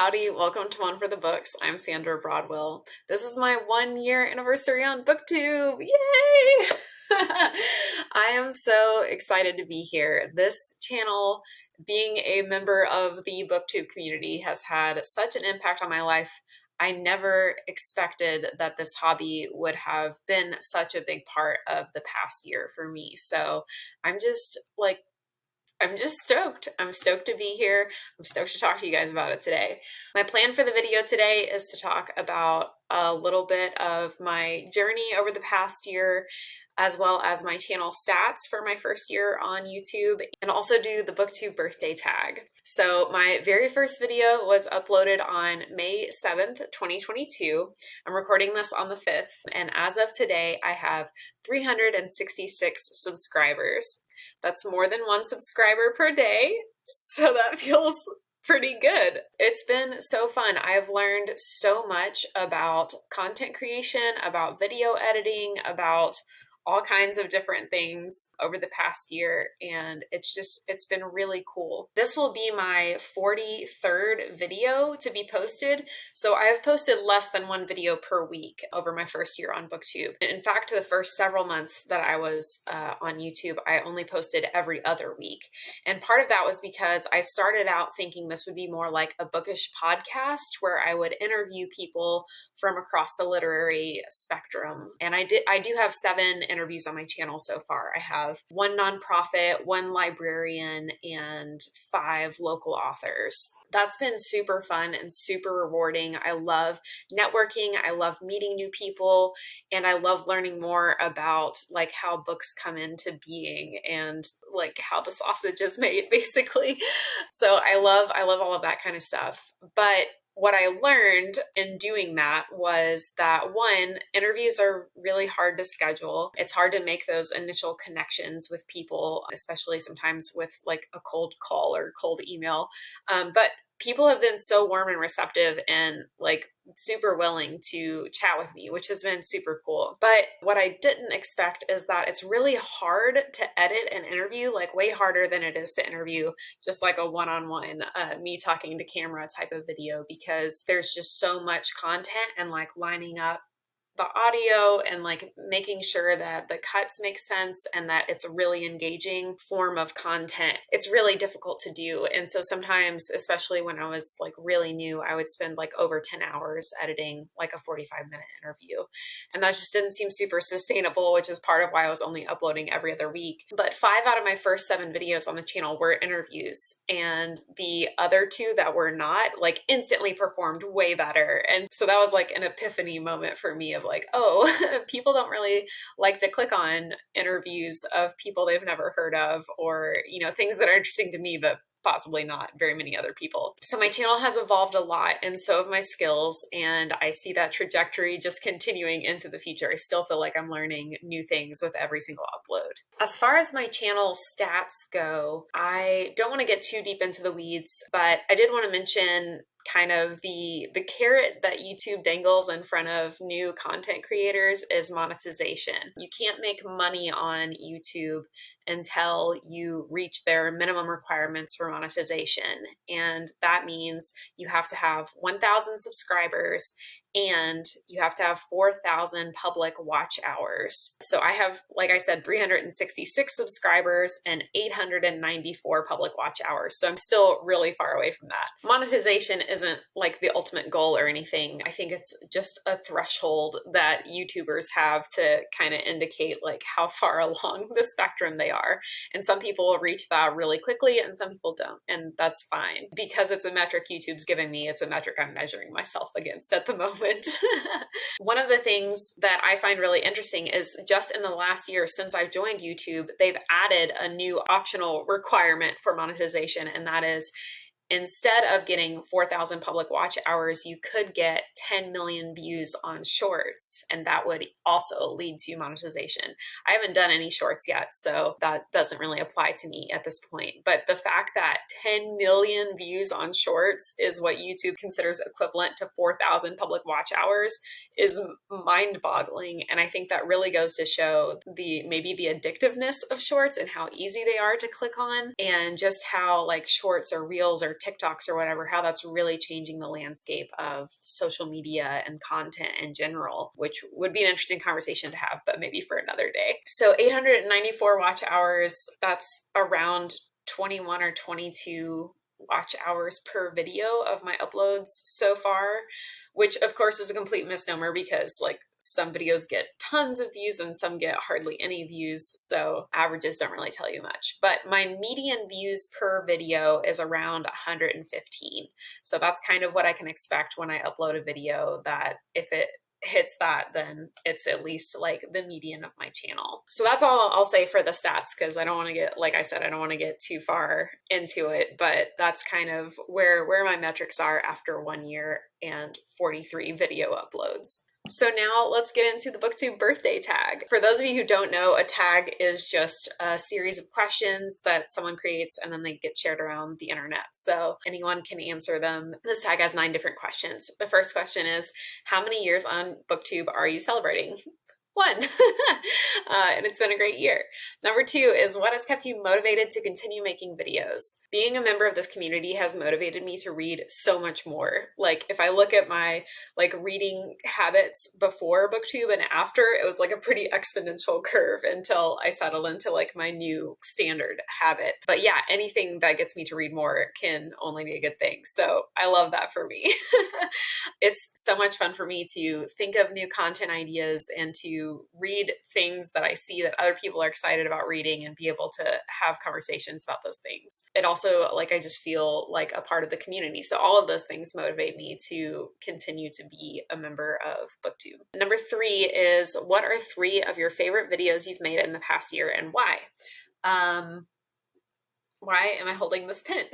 Howdy, welcome to One for the Books. I'm Sandra Broadwell. This is my 1 year anniversary on Booktube. Yay! I am so excited to be here. This channel, being a member of the Booktube community, has had such an impact on my life. I never expected that this hobby would have been such a big part of the past year for me. So I'm just stoked. I'm stoked to be here. I'm stoked to talk to you guys about it today. My plan for the video today is to talk about a little bit of my journey over the past year, as well as my channel stats for my first year on YouTube, and also do the Booktube Birthday Tag. So my very first video was uploaded on May 7th, 2022. I'm recording this on the 5th, and as of today, I have 366 subscribers. That's more than one subscriber per day, so that feels pretty good. It's been so fun. I have learned so much about content creation, about video editing, about all kinds of different things over the past year, and it's been really cool. This will be my 43rd video to be posted, so I have posted less than one video per week over my first year on Booktube. In fact, the first several months that I was on YouTube, I only posted every other week, and part of that was because I started out thinking this would be more like a bookish podcast where I would interview people from across the literary spectrum, and I do have 7 interviews on my channel so far. I have 1 nonprofit, 1 librarian, and 5 local authors. That's been super fun and super rewarding. I love networking. I love meeting new people, and I love learning more about like how books come into being and like how the sausage is made, basically. So I love all of that kind of stuff. But what I learned in doing that was that, one, interviews are really hard to schedule. It's hard to make those initial connections with people, especially sometimes with like a cold call or cold email. But people have been so warm and receptive and like super willing to chat with me, which has been super cool. But what I didn't expect is that it's really hard to edit an interview, like way harder than it is to interview just like a one-on-one, me talking to camera type of video, because there's just so much content and like lining up the audio and like making sure that the cuts make sense and that it's a really engaging form of content. It's really difficult to do. And so sometimes, especially when I was like really new, I would spend like over 10 hours editing like a 45-minute interview. And that just didn't seem super sustainable, which is part of why I was only uploading every other week. But 5 out of my first 7 videos on the channel were interviews, and the other 2 that were not, like, instantly performed way better. And so that was like an epiphany moment for me of like, oh, people don't really like to click on interviews of people they've never heard of, or, you know, things that are interesting to me, but possibly not very many other people. So my channel has evolved a lot, and so have my skills, and I see that trajectory just continuing into the future. I still feel like I'm learning new things with every single upload. As far as my channel stats go, I don't want to get too deep into the weeds, but I did want to mention kind of the carrot that YouTube dangles in front of new content creators is monetization. You can't make money on YouTube until you reach their minimum requirements for monetization. And that means you have to have 1,000 subscribers and you have to have 4,000 public watch hours. So I have, like I said, 366 subscribers and 894 public watch hours. So I'm still really far away from that. Monetization isn't like the ultimate goal or anything. I think it's just a threshold that YouTubers have to kind of indicate like how far along the spectrum they are. And some people will reach that really quickly and some people don't. And that's fine. Because it's a metric YouTube's giving me, it's a metric I'm measuring myself against at the moment. One of the things that I find really interesting is just in the last year since I've joined YouTube, they've added a new optional requirement for monetization, and that is, instead of getting 4,000 public watch hours, you could get 10 million views on shorts, and that would also lead to monetization. I haven't done any shorts yet, so that doesn't really apply to me at this point. But the fact that 10 million views on shorts is what YouTube considers equivalent to 4,000 public watch hours is mind-boggling. And I think that really goes to show maybe the addictiveness of shorts and how easy they are to click on, and just how like shorts or reels or TikToks or whatever, how that's really changing the landscape of social media and content in general, which would be an interesting conversation to have, but maybe for another day. So 894 watch hours, that's around 21 or 22 watch hours per video of my uploads so far, which of course is a complete misnomer because like some videos get tons of views and some get hardly any views. So averages don't really tell you much, but my median views per video is around 115. So that's kind of what I can expect when I upload a video, that if it hits that, then it's at least like the median of my channel. So that's all I'll say for the stats, because I don't want to get, like I said, I don't want to get too far into it, but that's kind of where my metrics are after 1 year and 43 video uploads. So now let's get into the Booktube birthday tag. For those of you who don't know, a tag is just a series of questions that someone creates and then they get shared around the internet. So anyone can answer them. This tag has 9 different questions. The first question is, how many years on Booktube are you celebrating? 1. And it's been a great year. Number 2 is, what has kept you motivated to continue making videos? Being a member of this community has motivated me to read so much more. Like if I look at my like reading habits before Booktube and after, it was like a pretty exponential curve until I settled into like my new standard habit. But yeah, anything that gets me to read more can only be a good thing. So I love that for me. It's so much fun for me to think of new content ideas and to read things that I see that other people are excited about reading and be able to have conversations about those things. It also, like, I just feel like a part of the community. So all of those things motivate me to continue to be a member of Booktube. Number 3 is, what are 3 of your favorite videos you've made in the past year and why? Why am I holding this pin?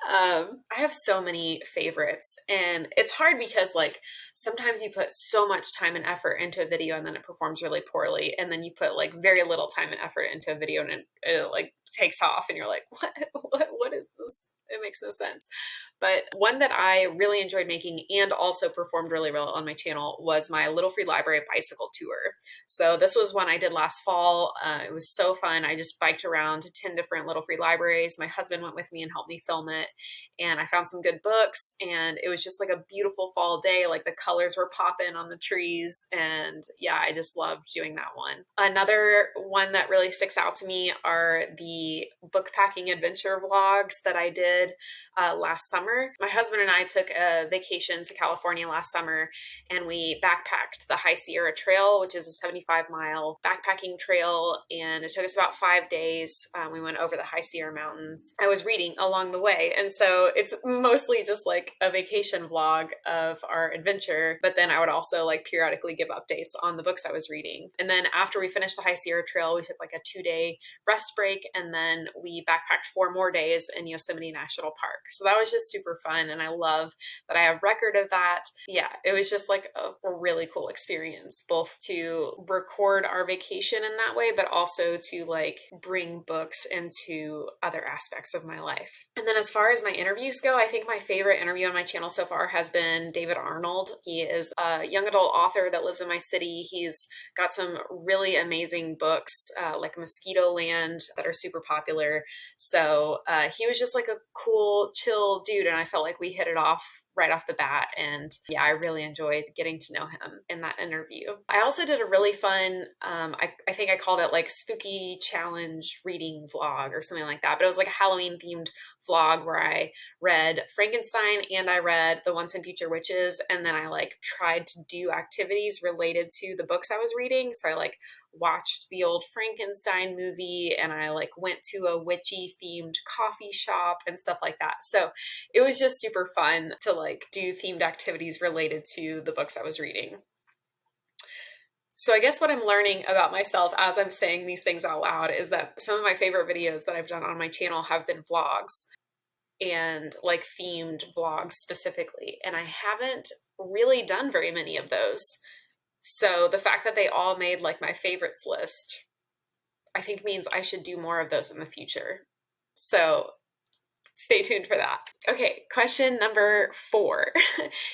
I have so many favorites, and it's hard because like sometimes you put so much time and effort into a video and then it performs really poorly, and then you put like very little time and effort into a video and it like takes off and you're like, what is this? It makes no sense. But one that I really enjoyed making and also performed really well on my channel was my Little Free Library bicycle tour. So this was one I did last fall. It was so fun. I just biked around to 10 different Little Free Libraries. My husband went with me and helped me film it. And I found some good books, and it was just like a beautiful fall day. Like the colors were popping on the trees. And yeah, I just loved doing that one. Another one that really sticks out to me are the book packing adventure vlogs that I did last summer. My husband and I took a vacation to California last summer, and we backpacked the High Sierra Trail, which is a 75-mile backpacking trail, and it took us about 5 days. We went over the High Sierra Mountains. I was reading along the way, and so it's mostly just like a vacation vlog of our adventure, but then I would also like periodically give updates on the books I was reading. And then after we finished the High Sierra Trail, we took like a 2-day rest break, and then we backpacked 4 more days in Yosemite National Park. So that was just super fun, and I love that I have record of that. Yeah, it was just like a really cool experience, both to record our vacation in that way, but also to like bring books into other aspects of my life. And then as far as my interviews go, I think my favorite interview on my channel so far has been David Arnold. He is a young adult author that lives in my city. He's got some really amazing books like Mosquito Land that are super popular. So he was just like a cool, chill dude, and I felt like we hit it off right off the bat. And yeah, I really enjoyed getting to know him in that interview. I also did a really fun, I think I called it like spooky challenge reading vlog or something like that, but it was like a Halloween themed vlog where I read Frankenstein and I read The Once and Future Witches, and then I like tried to do activities related to the books I was reading. So I like watched the old Frankenstein movie, and I like went to a witchy themed coffee shop and stuff like that. So it was just super fun to like do themed activities related to the books I was reading. So I guess what I'm learning about myself as I'm saying these things out loud is that some of my favorite videos that I've done on my channel have been vlogs, and like themed vlogs specifically. And I haven't really done very many of those. So the fact that they all made like my favorites list, I think means I should do more of those in the future. So stay tuned for that. Okay, question number 4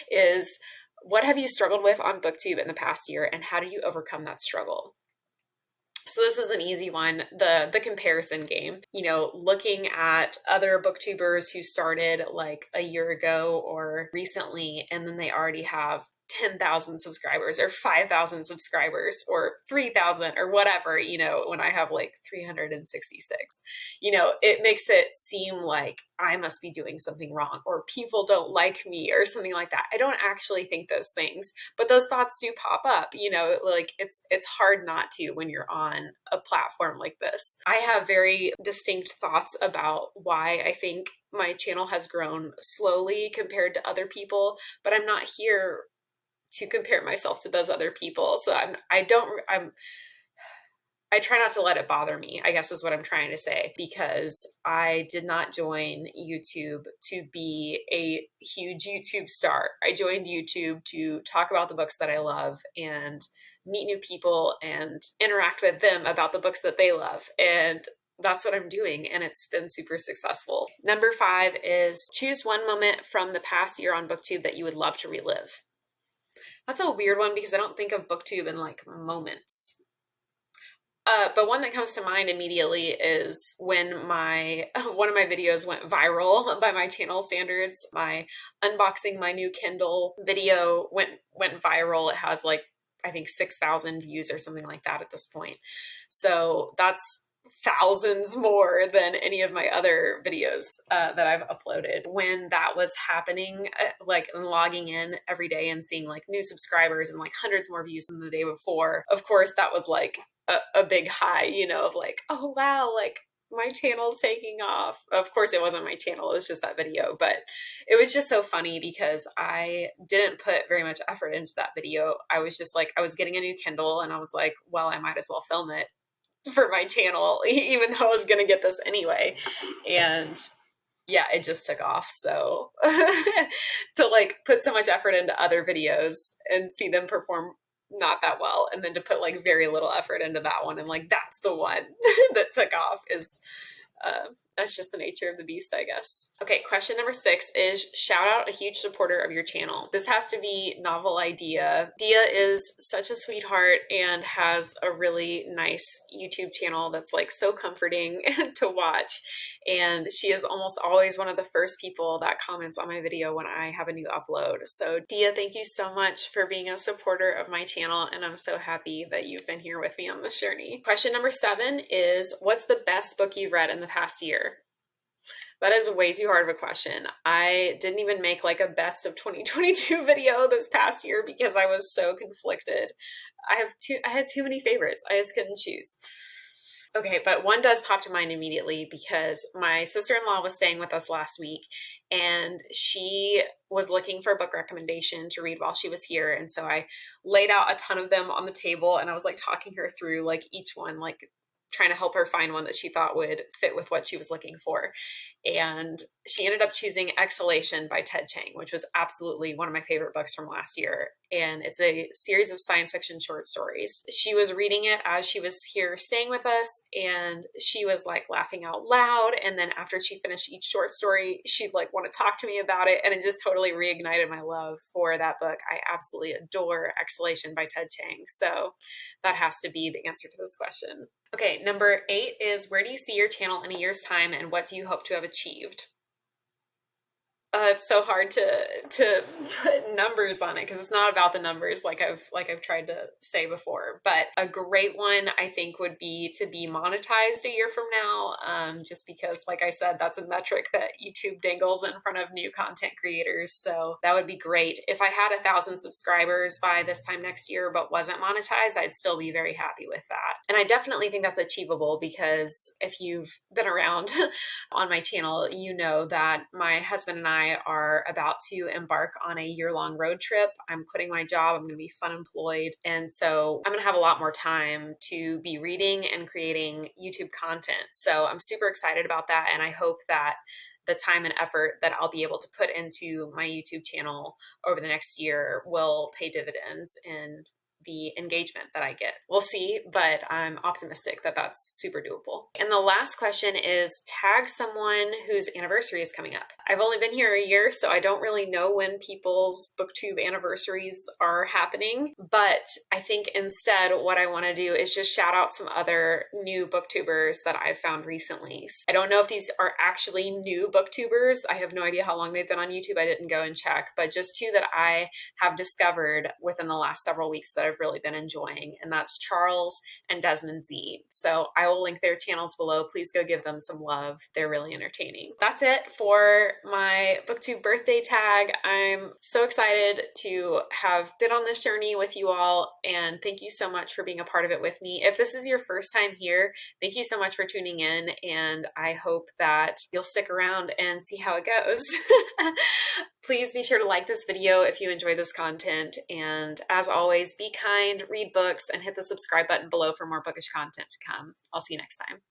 is, what have you struggled with on Booktube in the past year, and how do you overcome that struggle? So this is an easy one, the comparison game. You know, looking at other booktubers who started like a year ago or recently, and then they already have 10,000 subscribers or 5,000 subscribers or 3,000 or whatever, you know, when I have like 366, you know, it makes it seem like I must be doing something wrong or people don't like me or something like that. I don't actually think those things, but those thoughts do pop up, you know, like it's hard not to when you're on a platform like this. I have very distinct thoughts about why I think my channel has grown slowly compared to other people, but I'm not here to compare myself to those other people. So I try not to let it bother me, I guess is what I'm trying to say, because I did not join YouTube to be a huge YouTube star. I joined YouTube to talk about the books that I love and meet new people and interact with them about the books that they love. And that's what I'm doing, and it's been super successful. Number 5 is choose one moment from the past year on Booktube that you would love to relive. That's a weird one because I don't think of Booktube in like moments. But one that comes to mind immediately is when one of my videos went viral by my channel standards. My unboxing my new Kindle video went viral. It has like, I think 6,000 views or something like that at this point. So that's thousands more than any of my other videos that I've uploaded. When that was happening, like logging in every day and seeing like new subscribers and like hundreds more views than the day before, of course that was like a big high, you know, of like, oh wow, like my channel's taking off. Of course it wasn't my channel, it was just that video, but it was just so funny because I didn't put very much effort into that video. I was just like, I was getting a new Kindle and I was like, well, I might as well film it for my channel, even though I was going to get this anyway. And yeah, it just took off. So to like put so much effort into other videos and see them perform not that well, and then to put like very little effort into that one and like that's the one that took off is that's just the nature of the beast, I guess. Okay, question number 6 is shout out a huge supporter of your channel. This has to be Novel Idea. Dia is such a sweetheart and has a really nice YouTube channel that's like so comforting to watch. And she is almost always one of the first people that comments on my video when I have a new upload. So Dia, thank you so much for being a supporter of my channel, and I'm so happy that you've been here with me on this journey. Question number 7 is what's the best book you've read in the past year? That is way too hard of a question. I didn't even make like a best of 2022 video this past year because I was so conflicted. I had too many favorites. I just couldn't choose. Okay, but one does pop to mind immediately because my sister-in-law was staying with us last week and she was looking for a book recommendation to read while she was here. And so I laid out a ton of them on the table and I was like talking her through like each one, like trying to help her find one that she thought would fit with what she was looking for. And she ended up choosing Exhalation by Ted Chiang, which was absolutely one of my favorite books from last year. And it's a series of science fiction short stories. She was reading it as she was here staying with us, and she was like laughing out loud. And then after she finished each short story, she'd like want to talk to me about it. And it just totally reignited my love for that book. I absolutely adore Exhalation by Ted Chiang. So that has to be the answer to this question. Okay, number 8 is where do you see your channel in a year's time and what do you hope to have achieved? It's so hard to put numbers on it because it's not about the numbers like I've tried to say before. But a great one I think would be to be monetized a year from now, just because, like I said, that's a metric that YouTube dangles in front of new content creators. So that would be great. If I had 1,000 subscribers by this time next year but wasn't monetized, I'd still be very happy with that. And I definitely think that's achievable because if you've been around on my channel, you know that my husband and I are about to embark on a year-long road trip. I'm quitting my job. I'm going to be fun employed. And so I'm going to have a lot more time to be reading and creating YouTube content. So I'm super excited about that. And I hope that the time and effort that I'll be able to put into my YouTube channel over the next year will pay dividends in the engagement that I get. We'll see, but I'm optimistic that that's super doable. And the last question is tag someone whose anniversary is coming up. I've only been here a year, so I don't really know when people's Booktube anniversaries are happening, but I think instead what I want to do is just shout out some other new booktubers that I've found recently. I don't know if these are actually new booktubers. I have no idea how long they've been on YouTube. I didn't go and check, but just two that I have discovered within the last several weeks that I've really been enjoying, and that's Charles and Desmond Z. So I will link their channels below. Please go give them some love. They're really entertaining. That's it for my Booktube birthday tag. I'm so excited to have been on this journey with you all, and thank you so much for being a part of it with me. If this is your first time here, thank you so much for tuning in, and I hope that you'll stick around and see how it goes. Please be sure to like this video if you enjoy this content, and as always, be kind, read books, and hit the subscribe button below for more bookish content to come. I'll see you next time.